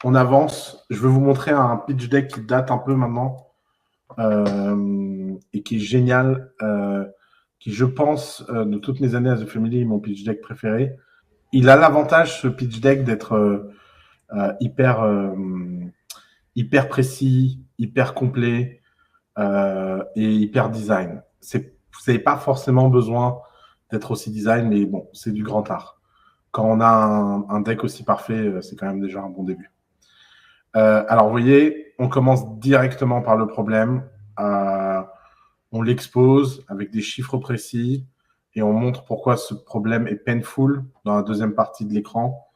on avance. Je vais vous montrer un pitch deck qui date un peu maintenant et qui est génial, qui, je pense, de toutes mes années à The Family, est mon pitch deck préféré. Il a l'avantage, ce pitch deck, d'être hyper, hyper précis, hyper complet et hyper design. Vous n'avez pas forcément besoin d'être aussi design, mais bon, c'est du grand art. Quand on a un deck aussi parfait, c'est quand même déjà un bon début. Alors, vous voyez, on commence directement par le problème. On l'expose avec des chiffres précis et on montre pourquoi ce problème est painful dans la deuxième partie de l'écran.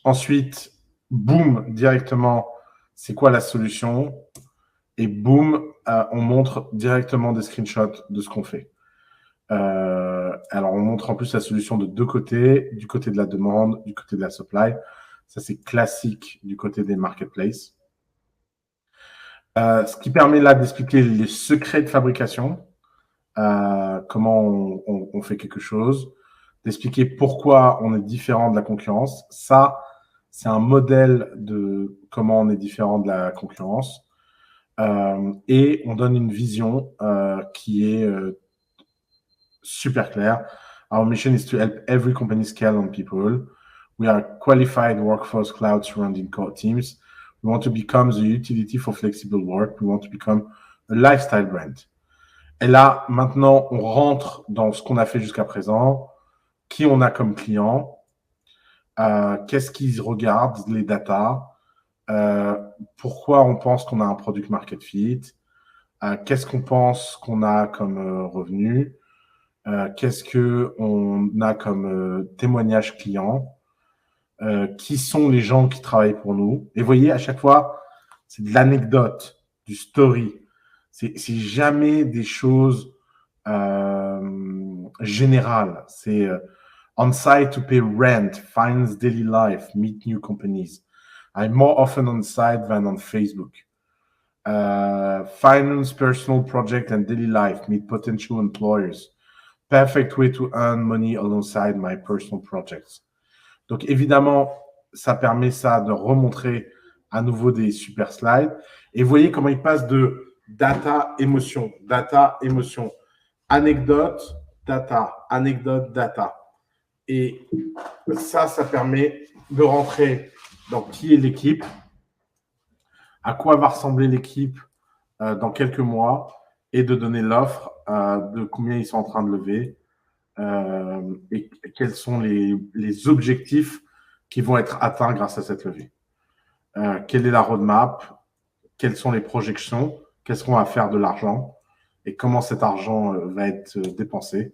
Ensuite, boum, directement, c'est quoi la solution? Et boum, on montre directement des screenshots de ce qu'on fait. Alors, on montre en plus la solution de deux côtés, du côté de la demande, du côté de la supply. Ça, c'est classique du côté des marketplaces. Ce qui permet là d'expliquer les secrets de fabrication, comment on fait quelque chose, d'expliquer pourquoi on est différent de la concurrence. Ça, c'est un modèle de comment on est différent de la concurrence. Et on donne une vision qui est super claire. Our mission is to help every company scale on people. We are qualified workforce cloud surrounding core teams. We want to become the utility for flexible work. We want to become a lifestyle brand. Et là, maintenant, on rentre dans ce qu'on a fait jusqu'à présent, qui on a comme client, qu'est-ce qu'ils regardent, les data, pourquoi on pense qu'on a un product market fit, qu'est-ce qu'on pense qu'on a comme revenu, qu'est-ce qu'on a comme témoignage client, qui sont les gens qui travaillent pour nous. Et vous voyez, à chaque fois, c'est de l'anecdote, du story. C'est jamais des choses générales. C'est on-site to pay rent, finance daily life, meet new companies. I'm more often on-site than on Facebook. Finance, personal project and daily life, meet potential employers. Perfect way to earn money alongside my personal projects. Donc, évidemment, ça permet ça de remontrer à nouveau des super slides. Et vous voyez comment il passe de data, émotion, anecdote, data. Et ça permet de rentrer dans qui est l'équipe, à quoi va ressembler l'équipe dans quelques mois et de donner l'offre de combien ils sont en train de lever et quels sont les objectifs qui vont être atteints grâce à cette levée. Quelle est la roadmap? Quelles sont les projections? Qu'est-ce qu'on va faire de l'argent? Et comment cet argent va être dépensé?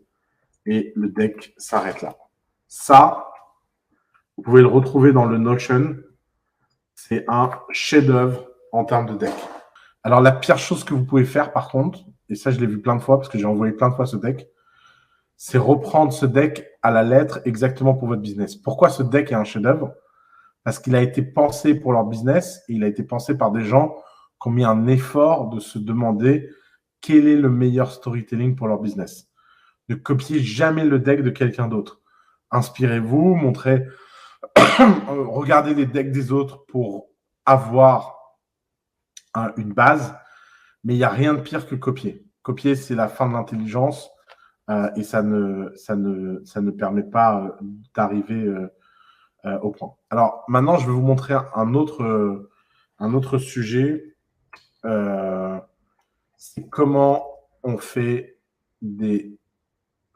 Et le deck s'arrête là. Ça, vous pouvez le retrouver dans le Notion. C'est un chef-d'œuvre en termes de deck. Alors, la pire chose que vous pouvez faire, par contre, et ça, je l'ai vu plein de fois parce que j'ai envoyé plein de fois ce deck, c'est reprendre ce deck à la lettre exactement pour votre business. Pourquoi ce deck est un chef-d'œuvre? Parce qu'il a été pensé pour leur business et il a été pensé par des gens qui ont mis un effort de se demander quel est le meilleur storytelling pour leur business. Ne copiez jamais le deck de quelqu'un d'autre. Inspirez-vous, montrez, regardez les decks des autres pour avoir une base, mais il n'y a rien de pire que copier. Copier, c'est la fin de l'intelligence et ça ne permet pas d'arriver au point. Alors, maintenant, je vais vous montrer un autre sujet. C'est comment on fait des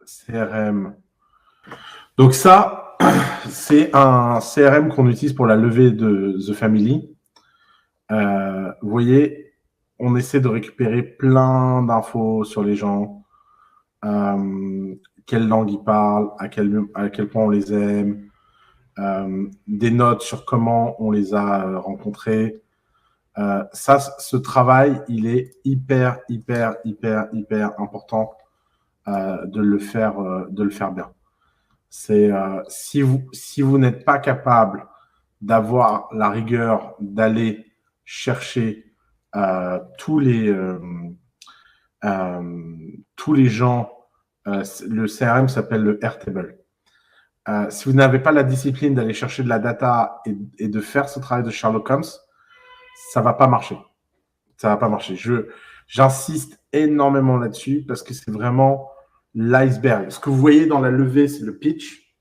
CRM. Donc ça, c'est un CRM qu'on utilise pour la levée de The Family. Vous voyez, on essaie de récupérer plein d'infos sur les gens, quelle langue ils parlent, à quel point on les aime, des notes sur comment on les a rencontrés. Ça, ce travail, il est hyper important de le faire bien. C'est si vous n'êtes pas capable d'avoir la rigueur d'aller chercher tous les gens, le CRM s'appelle le Airtable. Si vous n'avez pas la discipline d'aller chercher de la data et de faire ce travail de Sherlock Holmes, ça va pas marcher. Ça va pas marcher. J'insiste énormément là-dessus parce que c'est vraiment l'iceberg. Ce que vous voyez dans la levée, c'est le pitch,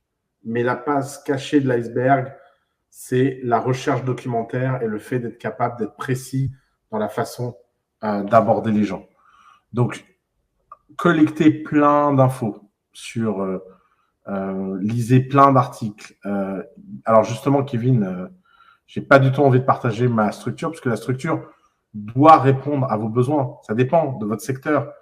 mais la face cachée de l'iceberg, c'est la recherche documentaire et le fait d'être capable d'être précis dans la façon d'aborder les gens. Donc, collectez plein d'infos sur, lisez plein d'articles. Alors justement, Kevin, j'ai pas du tout envie de partager ma structure parce que la structure doit répondre à vos besoins. Ça dépend de votre secteur.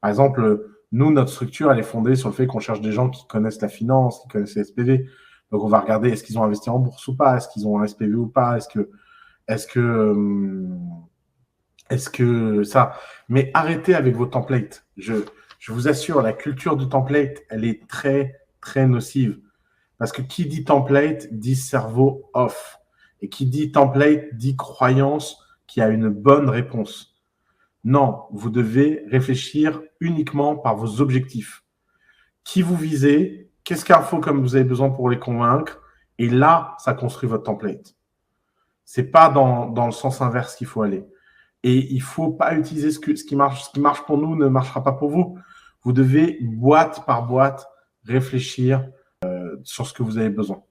Par exemple, nous, notre structure, elle est fondée sur le fait qu'on cherche des gens qui connaissent la finance, qui connaissent les SPV. Donc, on va regarder est-ce qu'ils ont investi en bourse ou pas, est-ce qu'ils ont un SPV ou pas, est-ce que ça. Mais arrêtez avec vos templates. Je vous assure, la culture du template, elle est très, très nocive. Parce que qui dit template dit cerveau off. Et qui dit template dit croyance qu'il y a une bonne réponse. Non, vous devez réfléchir uniquement par vos objectifs. Qui vous visez, qu'est-ce qu'info comme vous avez besoin pour les convaincre, et là, ça construit votre template. C'est pas dans le sens inverse qu'il faut aller. Et il faut pas utiliser ce qui marche pour nous ne marchera pas pour vous. Vous devez, boîte par boîte, réfléchir sur ce que vous avez besoin.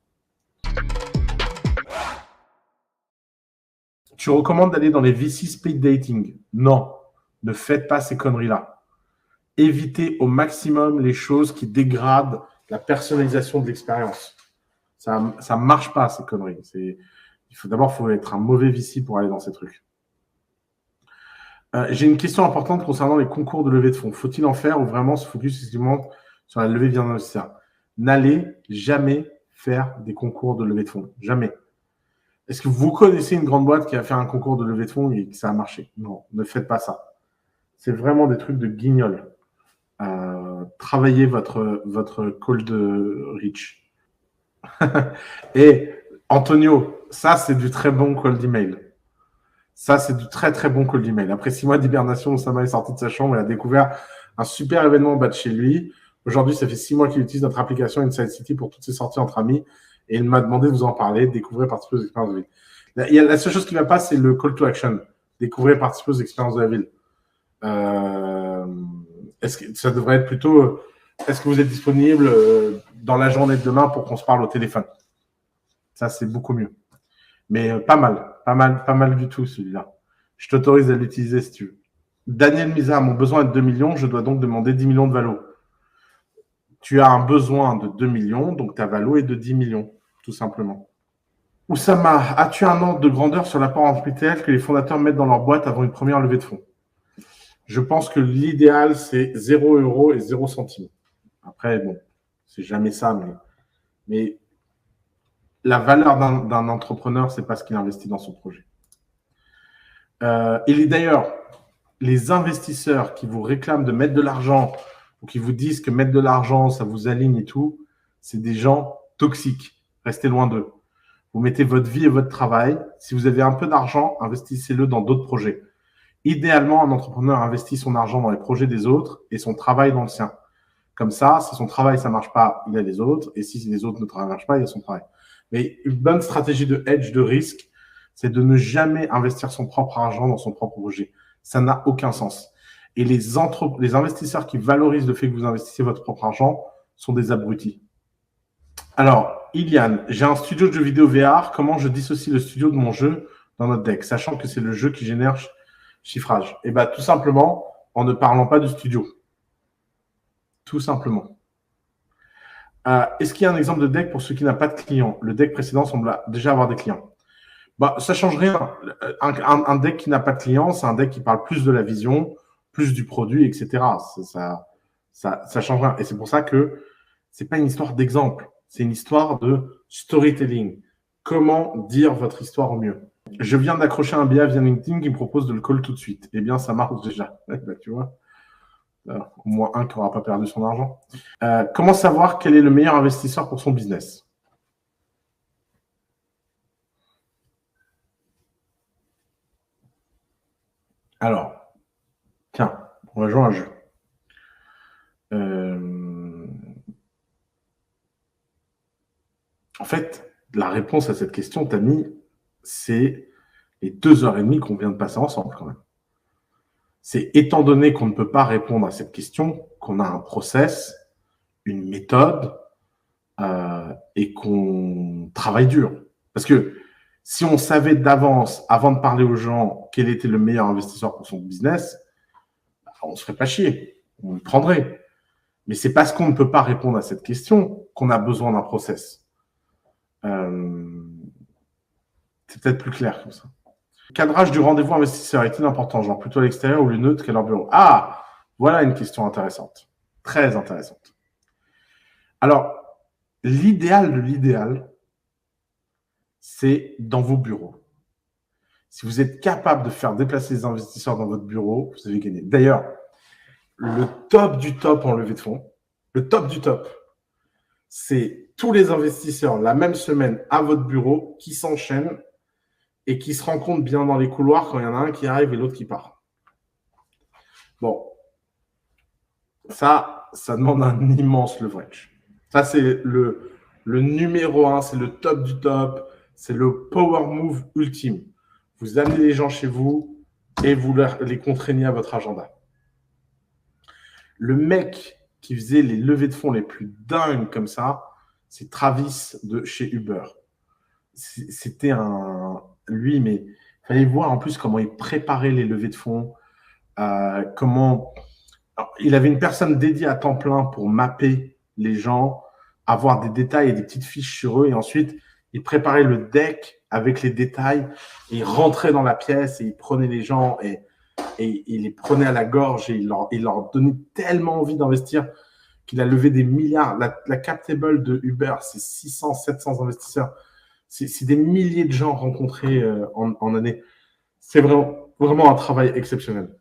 Tu recommandes d'aller dans les VC speed dating? Non, ne faites pas ces conneries-là. Évitez au maximum les choses qui dégradent la personnalisation de l'expérience. Ça ne marche pas, ces conneries. D'abord, il faut être un mauvais VC pour aller dans ces trucs. J'ai une question importante concernant les concours de levée de fonds. Faut-il en faire ou vraiment se focus exclusivement sur la levée d'investisseurs? N'allez jamais faire des concours de levée de fonds. Jamais. Est-ce que vous connaissez une grande boîte qui a fait un concours de levée de fonds et que ça a marché? Non, ne faites pas ça. C'est vraiment des trucs de guignol. Travaillez votre cold reach. Et Antonio, ça, c'est du très bon cold email. Ça, c'est du très, très bon cold email. Après 6 mois d'hibernation, Oussama est sorti de sa chambre et a découvert un super événement bas de chez lui. Aujourd'hui, ça fait 6 mois qu'il utilise notre application Inside City pour toutes ses sorties entre amis. Et il m'a demandé de vous en parler, découvrir, participer aux expériences de ville. La seule chose qui ne va pas, c'est le call to action. Découvrir, participer aux expériences de la ville. Est-ce que ça devrait être plutôt, est-ce que vous êtes disponible dans la journée de demain pour qu'on se parle au téléphone? Ça, c'est beaucoup mieux. Mais pas mal du tout celui-là. Je t'autorise à l'utiliser si tu veux. Daniel Misa, mon besoin est de 2 millions, je dois donc demander 10 millions de valo. Tu as un besoin de 2 millions, donc ta valo est de 10 millions, tout simplement. Oussama, as-tu un ordre de grandeur sur l'apport en retail que les fondateurs mettent dans leur boîte avant une première levée de fonds? Je pense que l'idéal, c'est 0 € et 0 centimes. Après, bon, c'est jamais ça, mais la valeur d'un entrepreneur, c'est pas ce qu'il investit dans son projet. Et d'ailleurs, les investisseurs qui vous réclament de mettre de l'argent ou qui vous disent que mettre de l'argent, ça vous aligne et tout, c'est des gens toxiques. Restez loin d'eux. Vous mettez votre vie et votre travail. Si vous avez un peu d'argent, investissez-le dans d'autres projets. Idéalement, un entrepreneur investit son argent dans les projets des autres et son travail dans le sien. Comme ça, si son travail, ça marche pas, il a les autres. Et si les autres ne marchent pas, il a son travail. Mais une bonne stratégie de hedge, de risque, c'est de ne jamais investir son propre argent dans son propre projet. Ça n'a aucun sens. Et les investisseurs qui valorisent le fait que vous investissez votre propre argent sont des abrutis. Alors, Iliane, j'ai un studio de jeux vidéo VR. Comment je dissocie le studio de mon jeu dans notre deck, sachant que c'est le jeu qui génère chiffrage? Eh bien, tout simplement, en ne parlant pas du studio. Tout simplement. Est-ce qu'il y a un exemple de deck pour ceux qui n'ont pas de clients? Le deck précédent semble déjà avoir des clients. Bah, ça change rien. Un deck qui n'a pas de clients, c'est un deck qui parle plus de la vision, plus du produit, etc. Ça change rien. Et c'est pour ça que c'est pas une histoire d'exemple. C'est une histoire de storytelling. Comment dire votre histoire au mieux? Je viens d'accrocher un billet via LinkedIn qui me propose de le call tout de suite. Eh bien, ça marche déjà. Bah, tu vois, au moins un qui n'aura pas perdu son argent. Comment savoir quel est le meilleur investisseur pour son business? Alors, tiens, on va jouer à un jeu. fait, la réponse à cette question, Tammy, c'est les 2h30 qu'on vient de passer ensemble quand même. C'est étant donné qu'on ne peut pas répondre à cette question, qu'on a un process, une méthode et qu'on travaille dur. Parce que si on savait d'avance, avant de parler aux gens, quel était le meilleur investisseur pour son business, on ne se ferait pas chier, on le prendrait. Mais c'est parce qu'on ne peut pas répondre à cette question qu'on a besoin d'un process. C'est peut-être plus clair comme ça. Le cadrage du rendez-vous investisseur est-il important, genre plutôt à l'extérieur ou le neutre qu'à leur bureau? Ah, voilà une question intéressante, très intéressante. Alors, l'idéal de l'idéal, c'est dans vos bureaux. Si vous êtes capable de faire déplacer les investisseurs dans votre bureau, vous avez gagné. D'ailleurs, le top du top en levée de fonds, le top du top, c'est tous les investisseurs la même semaine à votre bureau qui s'enchaînent et qui se rencontrent bien dans les couloirs quand il y en a un qui arrive et l'autre qui part. Bon, ça demande un immense leverage. Ça, c'est le numéro 1, c'est le top du top, c'est le power move ultime. Vous amenez les gens chez vous et vous les contraignez à votre agenda. Le mec qui faisait les levées de fonds les plus dingues comme ça, c'est Travis de chez Uber. C'était lui, mais il fallait voir en plus comment il préparait les levées de fonds, comment... Alors, il avait une personne dédiée à temps plein pour mapper les gens, avoir des détails et des petites fiches sur eux, et ensuite, il préparait le deck avec les détails, et il rentrait dans la pièce, et il prenait les gens, et il les prenait à la gorge, et il leur donnait tellement envie d'investir qu'il a levé des milliards. La cap table de Uber, c'est 600, 700 investisseurs. C'est des milliers de gens rencontrés en année. C'est vraiment un travail exceptionnel.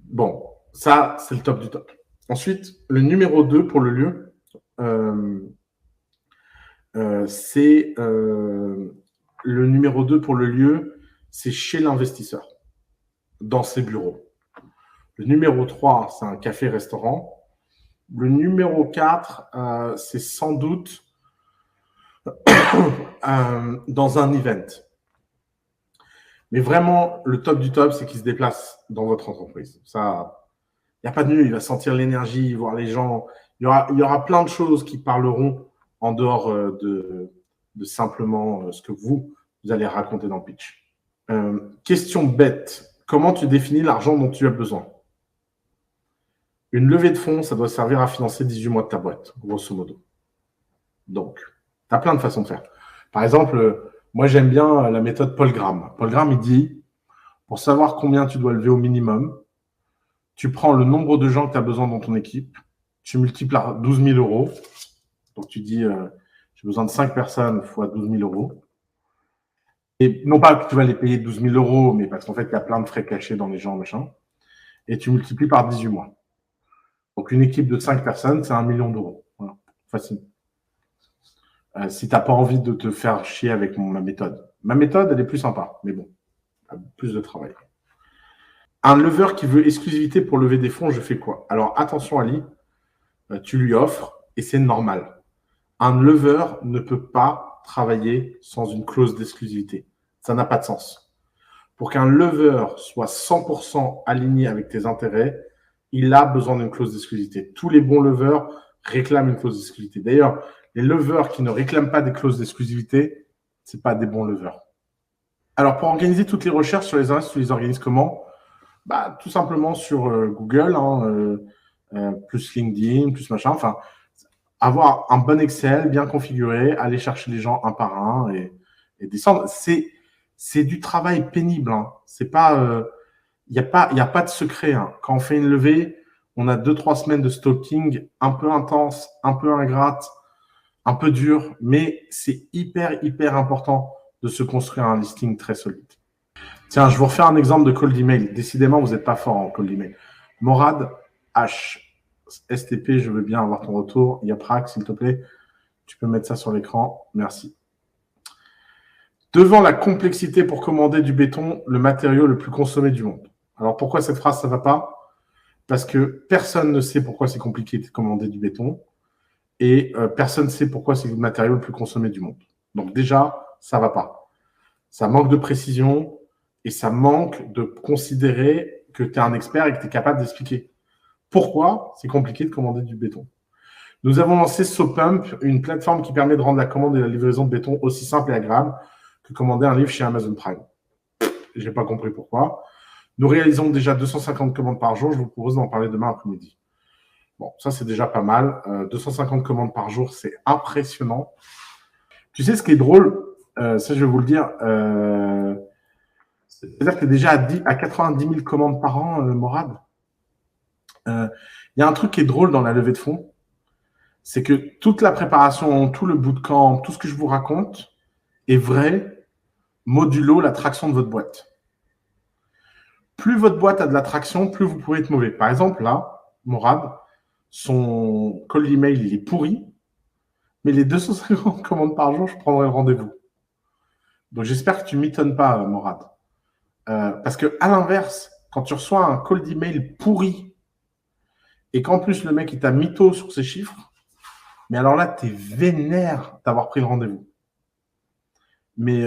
Bon, ça, c'est le top du top. Ensuite, le numéro 2 pour le lieu, c'est le numéro 2 pour le lieu, c'est chez l'investisseur, dans ses bureaux. Le numéro 3, c'est un café-restaurant. Le numéro 4, c'est sans doute dans un event. Mais vraiment, le top du top, c'est qu'il se déplace dans votre entreprise. Ça, il n'y a pas de mieux. Il va sentir l'énergie, voir les gens. Il y aura plein de choses qui parleront en dehors de simplement ce que vous allez raconter dans le pitch. Question bête. Comment tu définis l'argent dont tu as besoin? Une levée de fonds, ça doit servir à financer 18 mois de ta boîte, grosso modo. Donc, tu as plein de façons de faire. Par exemple, moi, j'aime bien la méthode Paul Graham. Paul Graham, il dit, pour savoir combien tu dois lever au minimum, tu prends le nombre de gens que tu as besoin dans ton équipe, tu multiplies par 12 000 euros. Donc, tu dis, j'ai besoin de 5 personnes fois 12 000 euros. Et non pas que tu vas les payer 12 000 euros, mais parce qu'en fait, il y a plein de frais cachés dans les gens, machin. Et tu multiplies par 18 mois. Donc, une équipe de 5 personnes, c'est 1 million d'euros. Voilà, facile. Si tu n'as pas envie de te faire chier avec ma méthode. Ma méthode, elle est plus sympa, mais bon, plus de travail. Un lever qui veut exclusivité pour lever des fonds, je fais quoi? Alors, attention, Ali, tu lui offres et c'est normal. Un lever ne peut pas travailler sans une clause d'exclusivité. Ça n'a pas de sens. Pour qu'un lever soit 100% aligné avec tes intérêts, il a besoin d'une clause d'exclusivité. Tous les bons levers réclament une clause d'exclusivité. D'ailleurs, les levers qui ne réclament pas des clauses d'exclusivité, ce n'est pas des bons levers. Alors, pour organiser toutes les recherches sur les invests, tu les organises comment? Tout simplement sur Google, plus LinkedIn, plus machin. Enfin, avoir un bon Excel bien configuré, aller chercher les gens un par un et descendre. C'est du travail pénible. Hein. C'est pas, il n'y a pas de secret. Hein. Quand on fait une levée, on a 2-3 semaines de stalking un peu intense, un peu ingrate, un peu dur, mais c'est hyper important de se construire un listing très solide. Tiens, je vous refais un exemple de cold email. Décidément, vous n'êtes pas fort en cold email. Morad H. STP, je veux bien avoir ton retour. Yaprak, s'il te plaît. Tu peux mettre ça sur l'écran. Merci. Devant la complexité pour commander du béton, le matériau le plus consommé du monde. Alors, pourquoi cette phrase, ça ne va pas? Parce que personne ne sait pourquoi c'est compliqué de commander du béton. et personne ne sait pourquoi c'est le matériau le plus consommé du monde. Donc déjà, ça ne va pas. Ça manque de précision et ça manque de considérer que tu es un expert et que tu es capable d'expliquer pourquoi c'est compliqué de commander du béton. Nous avons lancé SoPump, une plateforme qui permet de rendre la commande et la livraison de béton aussi simple et agréable que commander un livre chez Amazon Prime. Je n'ai pas compris pourquoi. Nous réalisons déjà 250 commandes par jour. Je vous propose d'en parler demain après-midi. Bon, ça, c'est déjà pas mal. 250 commandes par jour, c'est impressionnant. Tu sais ce qui est drôle, ça, je vais vous le dire. C'est-à-dire que tu es déjà à 90 000 commandes par an, Morad. Il y a un truc qui est drôle dans la levée de fonds, c'est que toute la préparation, tout le bootcamp, tout ce que je vous raconte est vrai, modulo la traction de votre boîte. Plus votre boîte a de la traction, plus vous pourrez être mauvais. Par exemple, là, Morad, son call email, il est pourri, mais les 250 commandes par jour, je prendrai le rendez-vous. Donc, j'espère que tu ne m'étonnes pas, Morad. Parce que à l'inverse, quand tu reçois un call d'email pourri et qu'en plus le mec il t'a mytho sur ses chiffres, mais alors là, tu es vénère d'avoir pris le rendez-vous. Mais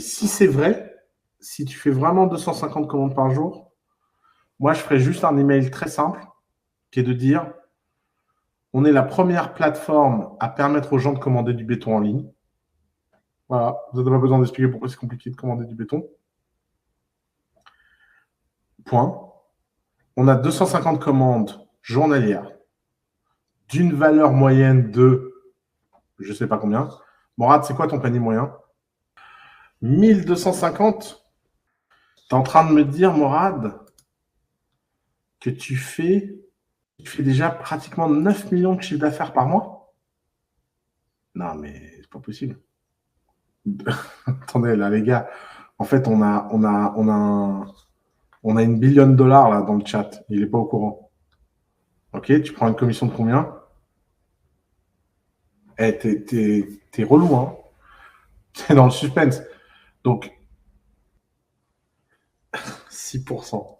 si c'est vrai, si tu fais vraiment 250 commandes par jour, moi je ferais juste un email très simple qui est de dire on est la première plateforme à permettre aux gens de commander du béton en ligne. Voilà, vous n'avez pas besoin d'expliquer pourquoi c'est compliqué de commander du béton. Point. On a 250 commandes journalières d'une valeur moyenne de je ne sais pas combien. Morad, c'est quoi ton panier moyen? 1250. Tu es en train de me dire, Morad, que tu fais déjà pratiquement 9 millions de chiffre d'affaires par mois? Non, mais c'est pas possible. Attendez, là, les gars, en fait, on a une billion de dollars là dans le chat. Il n'est pas au courant. Ok, tu prends une commission de combien? Eh, t'es relou, hein? T'es dans le suspense. Donc, 6%.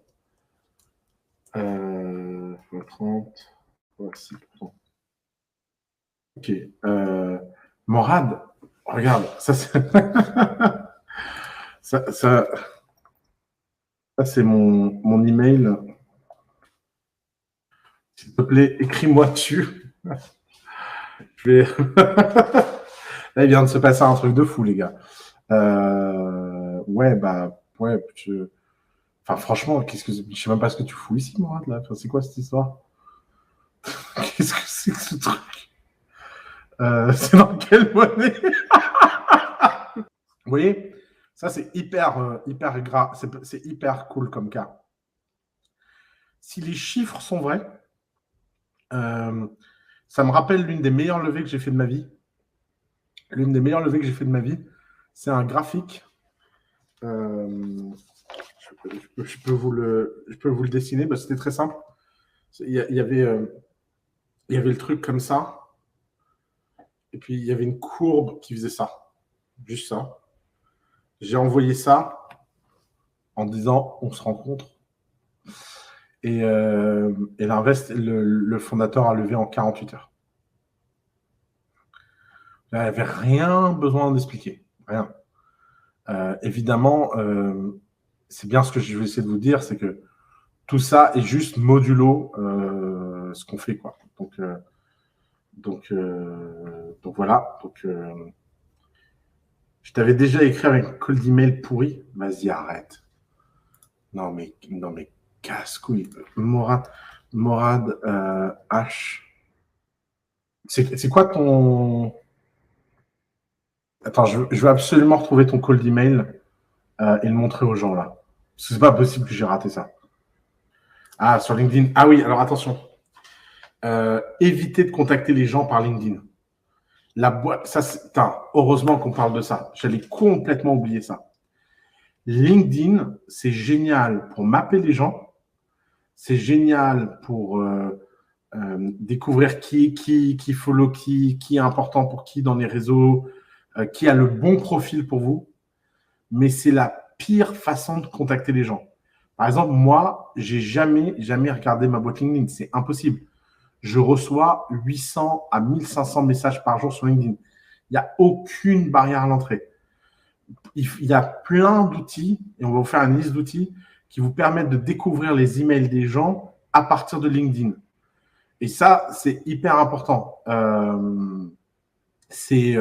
30, 6%. Ok. Morad, regarde, ça c'est. ça c'est mon email. S'il te plaît, écris-moi dessus. Je vais. Là, il vient de se passer un truc de fou, les gars. Ouais, bah, ouais. Enfin, franchement, je sais même pas ce que tu fous ici, Morad, là. Enfin, c'est quoi cette histoire? Qu'est-ce que c'est que ce truc? C'est dans quelle monnaie? Vous voyez, ça c'est hyper grave, c'est hyper cool comme cas. Si les chiffres sont vrais, ça me rappelle l'une des meilleures levées que j'ai fait de ma vie. L'une des meilleures levées que j'ai fait de ma vie, c'est un graphique. Je peux vous le dessiner. Bah, c'était très simple. Il y avait le truc comme ça. Et puis, il y avait une courbe qui faisait ça. Juste ça. J'ai envoyé ça en disant on se rencontre. Et l'invest, le fondateur a levé en 48 heures. Il n'y avait rien besoin d'expliquer. Rien. Évidemment, c'est bien ce que je vais essayer de vous dire, c'est que tout ça est juste modulo ce qu'on fait, quoi. Donc voilà. Je t'avais déjà écrit avec un call d'email pourri. Vas-y, arrête. Non mais casse-couille. Morad H. C'est quoi ton... Attends, je veux absolument retrouver ton call d'email et le montrer aux gens là. Parce que c'est pas possible que j'ai raté ça. Ah, sur LinkedIn. Ah oui, alors attention. Évitez de contacter les gens par LinkedIn. La boîte, ça, heureusement qu'on parle de ça. J'allais complètement oublier ça. LinkedIn, c'est génial pour mapper les gens. C'est génial pour découvrir qui follow qui est important pour qui dans les réseaux, qui a le bon profil pour vous. Mais c'est la pire façon de contacter les gens. Par exemple, moi, j'ai jamais regardé ma boîte LinkedIn. C'est impossible. je reçois 800 à 1500 messages par jour sur LinkedIn. Il n'y a aucune barrière à l'entrée. Il y a plein d'outils, et on va vous faire une liste d'outils qui vous permettent de découvrir les emails des gens à partir de LinkedIn. Et ça, c'est hyper important. C'est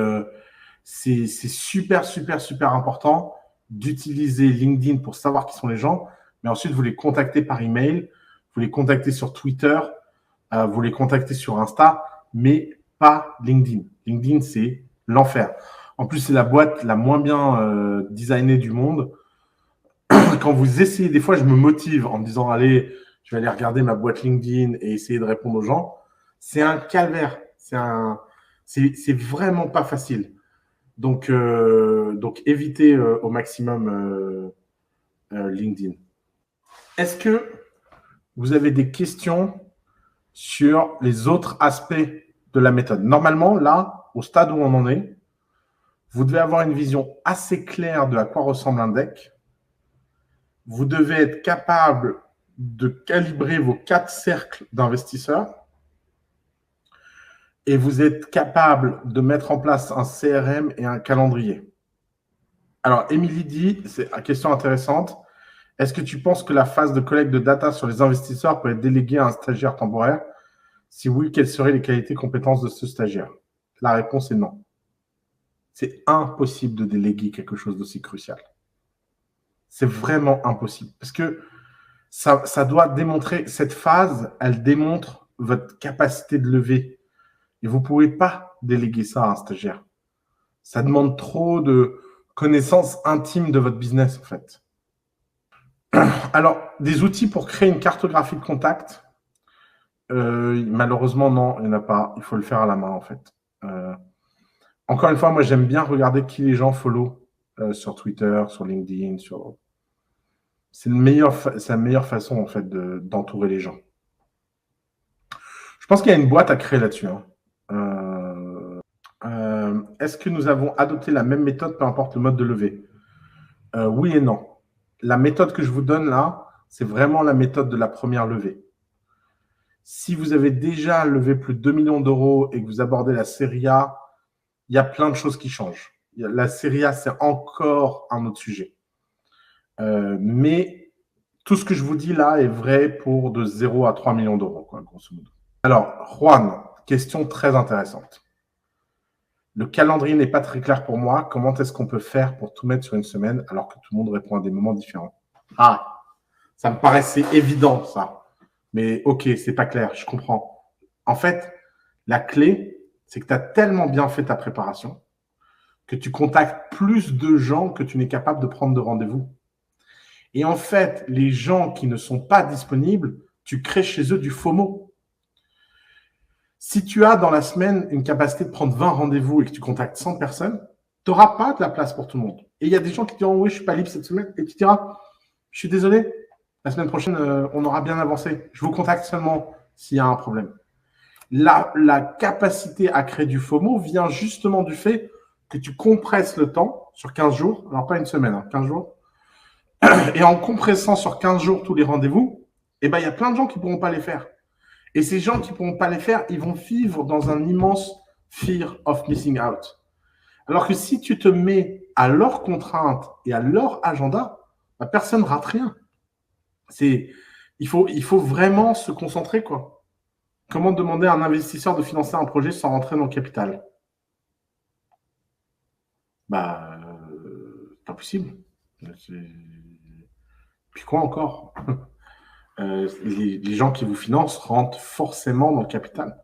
super, super, super important d'utiliser LinkedIn pour savoir qui sont les gens, mais ensuite, vous les contactez par email, vous les contactez sur Twitter, vous les contactez sur Insta, mais pas LinkedIn. LinkedIn, c'est l'enfer. En plus, c'est la boîte la moins bien designée du monde. Quand vous essayez, des fois, je me motive en me disant, allez, je vais aller regarder ma boîte LinkedIn et essayer de répondre aux gens. C'est un calvaire. C'est vraiment pas facile. Donc évitez au maximum LinkedIn. Est-ce que vous avez des questions sur les autres aspects de la méthode? Normalement, là, au stade où on en est, vous devez avoir une vision assez claire de à quoi ressemble un deck. Vous devez être capable de calibrer vos 4 cercles d'investisseurs et vous êtes capable de mettre en place un CRM et un calendrier. Alors, Émilie dit, c'est une question intéressante, est-ce que tu penses que la phase de collecte de data sur les investisseurs peut être déléguée à un stagiaire temporaire? Si oui, quelles seraient les qualités et compétences de ce stagiaire? La réponse est non. C'est impossible de déléguer quelque chose d'aussi crucial. C'est vraiment impossible. Parce que ça doit démontrer, cette phase, elle démontre votre capacité de lever. Et vous ne pouvez pas déléguer ça à un stagiaire. Ça demande trop de connaissances intimes de votre business, en fait. Alors, des outils pour créer une cartographie de contact, malheureusement, non, il n'y en a pas. Il faut le faire à la main, en fait. Encore une fois, moi, j'aime bien regarder qui les gens follow sur Twitter, sur LinkedIn. C'est la meilleure façon, en fait, d'entourer les gens. Je pense qu'il y a une boîte à créer là-dessus. Hein. Est-ce que nous avons adopté la même méthode, peu importe le mode de levée? Oui et non. La méthode que je vous donne là, c'est vraiment la méthode de la première levée. Si vous avez déjà levé plus de 2 millions d'euros et que vous abordez la série A, il y a plein de choses qui changent. La série A, c'est encore un autre sujet. Mais tout ce que je vous dis là est vrai pour de 0 à 3 millions d'euros, quoi, grosso modo. Alors, Juan, question très intéressante. Le calendrier n'est pas très clair pour moi. Comment est-ce qu'on peut faire pour tout mettre sur une semaine alors que tout le monde répond à des moments différents? Ah, ça me paraissait évident, ça. Mais ok, c'est pas clair, je comprends. En fait, la clé, c'est que tu as tellement bien fait ta préparation que tu contactes plus de gens que tu n'es capable de prendre de rendez-vous. Et en fait, les gens qui ne sont pas disponibles, tu crées chez eux du FOMO. Si tu as dans la semaine une capacité de prendre 20 rendez-vous et que tu contactes 100 personnes, tu n'auras pas de la place pour tout le monde. Et il y a des gens qui diront, oui, je ne suis pas libre cette semaine. Et tu diras, je suis désolé, la semaine prochaine, on aura bien avancé. Je vous contacte seulement s'il y a un problème. La capacité à créer du FOMO vient justement du fait que tu compresses le temps sur 15 jours, alors pas une semaine, hein, 15 jours. Et en compressant sur 15 jours tous les rendez-vous, eh ben, il y a plein de gens qui ne pourront pas les faire. Et ces gens qui ne pourront pas les faire, ils vont vivre dans un immense fear of missing out. Alors que si tu te mets à leurs contraintes et à leur agenda, bah, personne ne rate rien. Il faut vraiment se concentrer, quoi. Comment demander à un investisseur de financer un projet sans rentrer dans le capital? Bah, pas possible. Puis quoi encore? Les gens qui vous financent rentrent forcément dans le capital.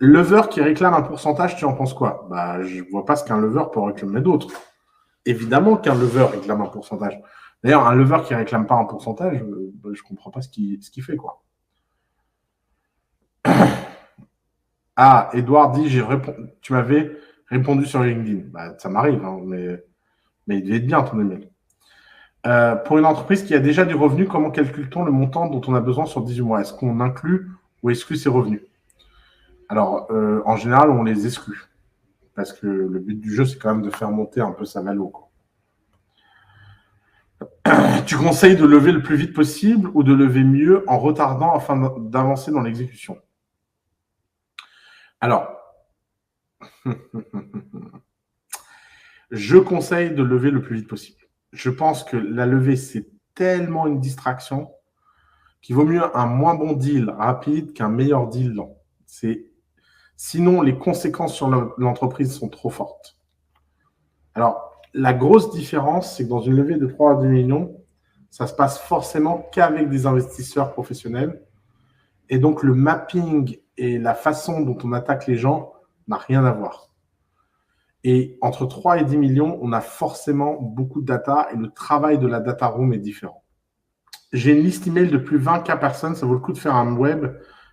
Lever qui réclame un pourcentage, tu en penses quoi? Bah, je vois pas ce qu'un lever peut réclamer d'autre. Évidemment qu'un lever réclame un pourcentage. D'ailleurs, un lever qui réclame pas un pourcentage, je comprends pas ce qu'il fait, quoi. Ah, Edouard dit, tu m'avais répondu sur LinkedIn. Bah, ça m'arrive, hein, mais il devait être bien ton email. Pour une entreprise qui a déjà du revenu, comment calcule-t-on le montant dont on a besoin sur 18 mois? Est-ce qu'on inclut ou exclut ses revenus? Alors, en général, on les exclut. Parce que le but du jeu, c'est quand même de faire monter un peu sa valo, quoi. Tu conseilles de lever le plus vite possible ou de lever mieux en retardant afin d'avancer dans l'exécution? Alors, je conseille de lever le plus vite possible. Je pense que la levée, c'est tellement une distraction qu'il vaut mieux un moins bon deal rapide qu'un meilleur deal lent. Sinon, les conséquences sur l'entreprise sont trop fortes. Alors, la grosse différence, c'est que dans une levée de 3 à 10 millions, ça se passe forcément qu'avec des investisseurs professionnels. Et donc, le mapping et la façon dont on attaque les gens n'a rien à voir. Et entre 3 et 10 millions, on a forcément beaucoup de data et le travail de la data room est différent. J'ai une liste email de plus de 20K personnes. Ça vaut le coup de faire un web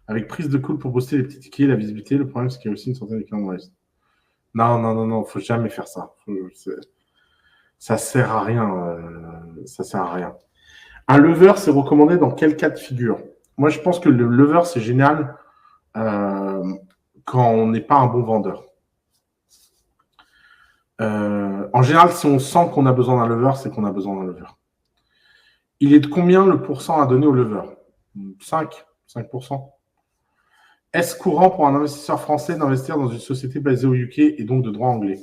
avec prise de cool pour poster les petits tickets, la visibilité. Le problème, c'est qu'il y a aussi une centaine de clients dans la liste. Non, faut jamais faire ça. Ça sert à rien. Ça sert à rien. Un lever, c'est recommandé dans quel cas de figure? Moi, je pense que le lever, c'est génial quand on n'est pas un bon vendeur. En général, si on sent qu'on a besoin d'un lever, c'est qu'on a besoin d'un lever. Il est de combien le pourcent à donner au lever? 5%. Est-ce courant pour un investisseur français d'investir dans une société basée au UK et donc de droit anglais?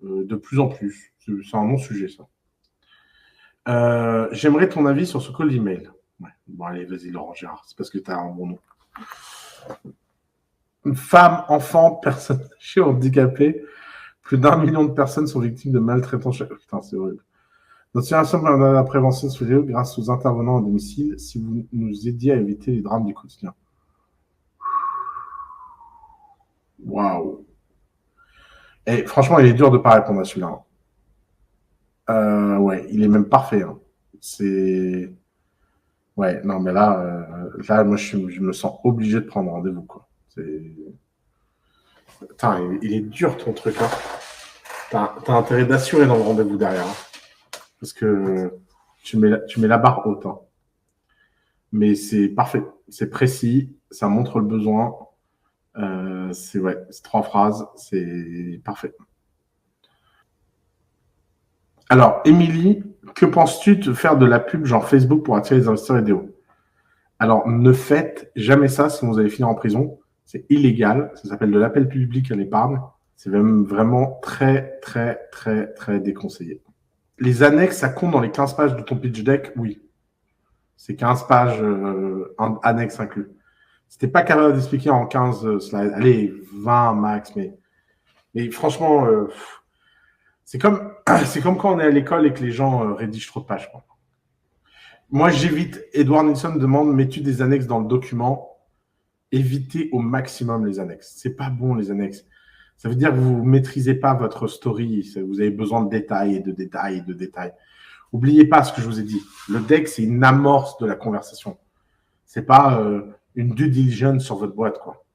De plus en plus. C'est un bon sujet, ça. J'aimerais ton avis sur ce call d'email. Ouais. Bon, allez, vas-y, Laurent Gérard. C'est parce que tu as un bon nom. Femmes, enfants, personnes âgées, handicapées. Plus d'1 million de personnes sont victimes de maltraitance. Putain, c'est horrible. Notre situation de la prévention se fait grâce aux intervenants à domicile. Si vous nous aidiez à éviter les drames du quotidien. Waouh. Et franchement, il est dur de ne pas répondre à celui-là. Ouais, il est même parfait. Hein. C'est. Ouais, non, mais là moi, je me sens obligé de prendre rendez-vous, quoi. Putain, il est dur ton truc. Hein. T'as intérêt d'assurer dans le rendez-vous derrière. Hein. Parce que tu mets la barre haute. Hein. Mais c'est parfait. C'est précis. Ça montre le besoin. C'est 3 phrases. C'est parfait. Alors, Émilie, que penses-tu de faire de la pub genre Facebook pour attirer les investisseurs idéaux? Alors, ne faites jamais ça si vous allez finir en prison. C'est illégal. Ça s'appelle de l'appel public à l'épargne. C'est même vraiment très, très, très, très déconseillé. Les annexes, ça compte dans les 15 pages de ton pitch deck? Oui. C'est 15 pages annexes inclus. Si t'es pas capable d'expliquer en 15 slides, allez, 20 max, mais franchement, c'est comme quand on est à l'école et que les gens rédigent trop de pages. Quoi. Moi, j'évite. Edward Nilsson demande, mets-tu des annexes dans le document? Évitez au maximum les annexes. C'est pas bon, les annexes. Ça veut dire que vous ne maîtrisez pas votre story. Vous avez besoin de détails et de détails et de détails. N'oubliez pas ce que je vous ai dit. Le deck, c'est une amorce de la conversation. C'est pas une due diligence sur votre boîte, quoi.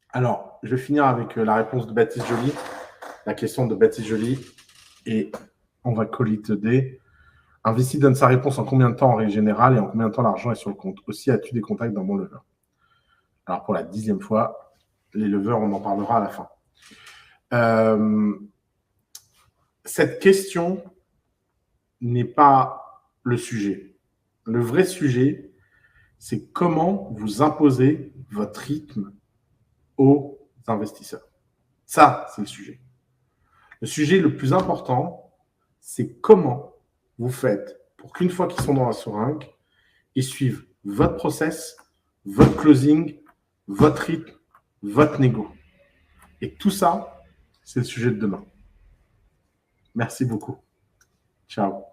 Alors, je vais finir avec la réponse de Baptiste Joly, la question de Baptiste Joly, et on va call it a day. Un VC donne sa réponse en combien de temps en règle générale et en combien de temps l'argent est sur le compte? Aussi, as-tu des contacts d'un bon lever? Alors, pour la 10e fois, les levers, on en parlera à la fin. Cette question n'est pas le sujet. Le vrai sujet, c'est comment vous imposez votre rythme aux investisseurs. Ça, c'est le sujet. Le sujet le plus important, c'est comment vous faites pour qu'une fois qu'ils sont dans la seringue, ils suivent votre process, votre closing, votre rythme, votre négo. Et tout ça, c'est le sujet de demain. Merci beaucoup. Ciao.